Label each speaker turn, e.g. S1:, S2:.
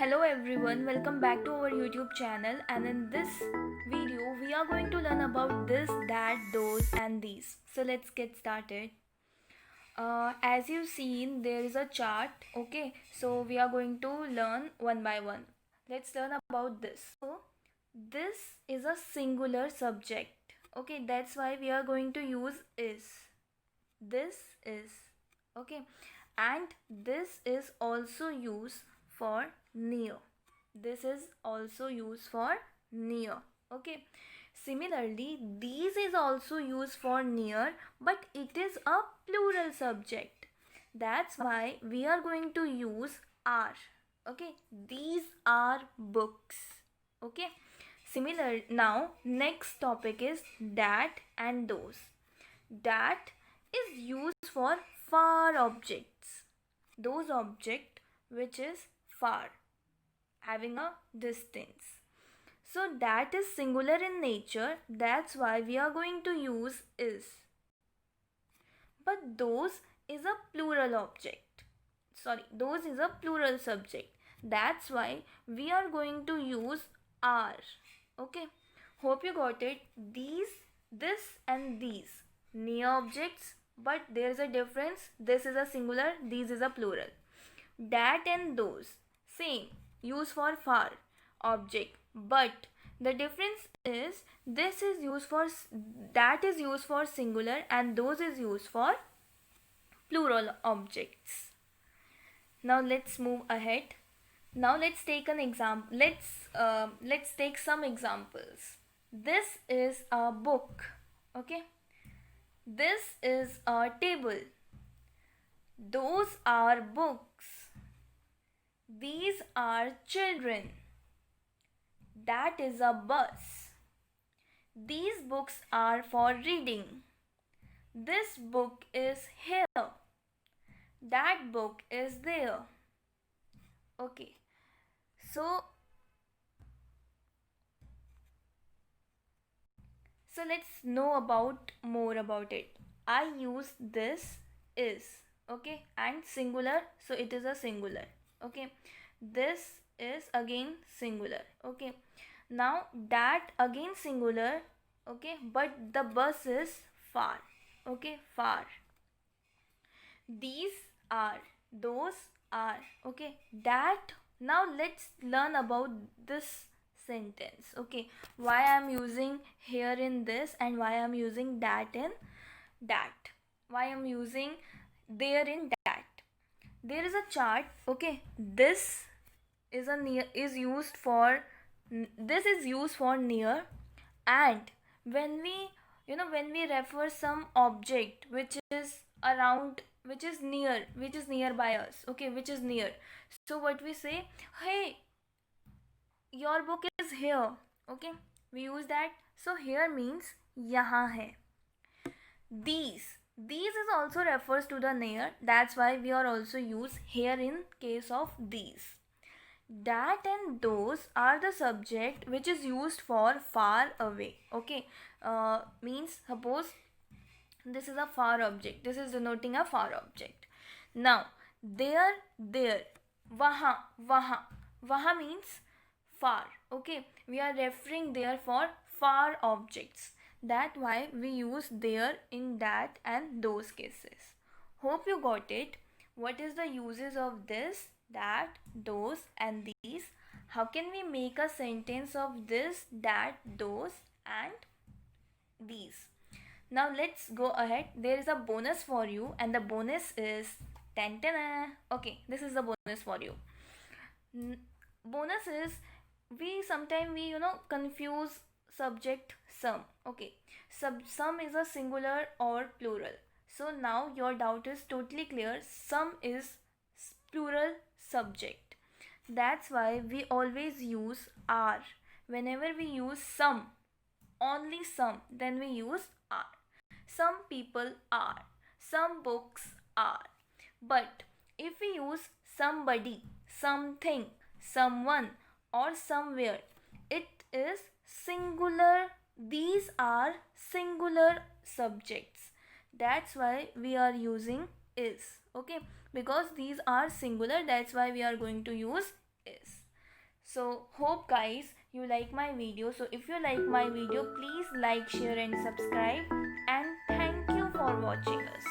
S1: Hello everyone, welcome back to our YouTube channel, and in this video we are going to learn about this, that, those and these. So let's get started. As you've seen, there is a chart. Okay, so we are going to learn one by one. Let's learn about this. So this is a singular subject. Okay, that's why we are going to use is. This is. Okay, and this is also used for near. This is also used for near. Okay, similarly these is also used for near, but it is a plural subject. That's why we are going to use are. Okay, these are books. Okay, similar. Now next topic is that and those. That is used for far objects, those object which is far, having a distance. So that is singular in nature, that's why we are going to use is. But those is a plural object. Sorry, those is a plural subject. That's why we are going to use are. Okay. Hope you got it. These, this and these. Near objects, but there is a difference. This is a singular, these is a plural. That and those. Same. Use for far object. But the difference is this is used for, that is used for singular and those is used for plural objects. Now let's move ahead. Now let's take an example. Let's take some examples. This is a book. Okay. This is a table. Those are books. These are children. That is a bus. These books are for reading. This book is here. That book is there. Okay. So let's know about more about it. I use this is. Okay, and singular, so it is a singular. Okay, this is again singular. Okay, now that again singular. Okay, but the bus is far. Okay, far. These are, those are. Okay, that. Now let's learn about this sentence. Okay, why I'm using here in this and why I'm using that in that, why I'm using there in that. There is a chart. Okay, this is a near, is used for, this is used for near. And when we, when we refer some object which is around, which is near, which is nearby us, okay, which is near, so what we say, hey, your book is here. Okay, we use that. So here means yahan hai. These is also refers to the near, that's why we are also use here in case of these. That and those are the subject which is used for far away. Okay, means suppose this is a far object, this is denoting a far object. Now there, wahan, wahan means far. Okay, we are referring there for far objects, that why we use there in that and those cases. Hope you got it. What is the uses of this, that, those and these? How can we make a sentence of this, that, those and these? Now let's go ahead. There is a bonus for you, and the bonus is okay, this is the bonus for you. Bonus is, we sometimes we confuse subject some. Okay, some is a singular or plural. So now your doubt is totally clear. Some is plural subject. That's why we always use are. Whenever we use some, only some, then we use are. Some people are. Some books are. But if we use somebody, something, someone or somewhere, it is singular. These are singular subjects. That's why we are using is. Okay, because these are singular, that's why we are going to use is. So hope guys you like my video. So if you like my video, please like, share and subscribe, and thank you for watching us.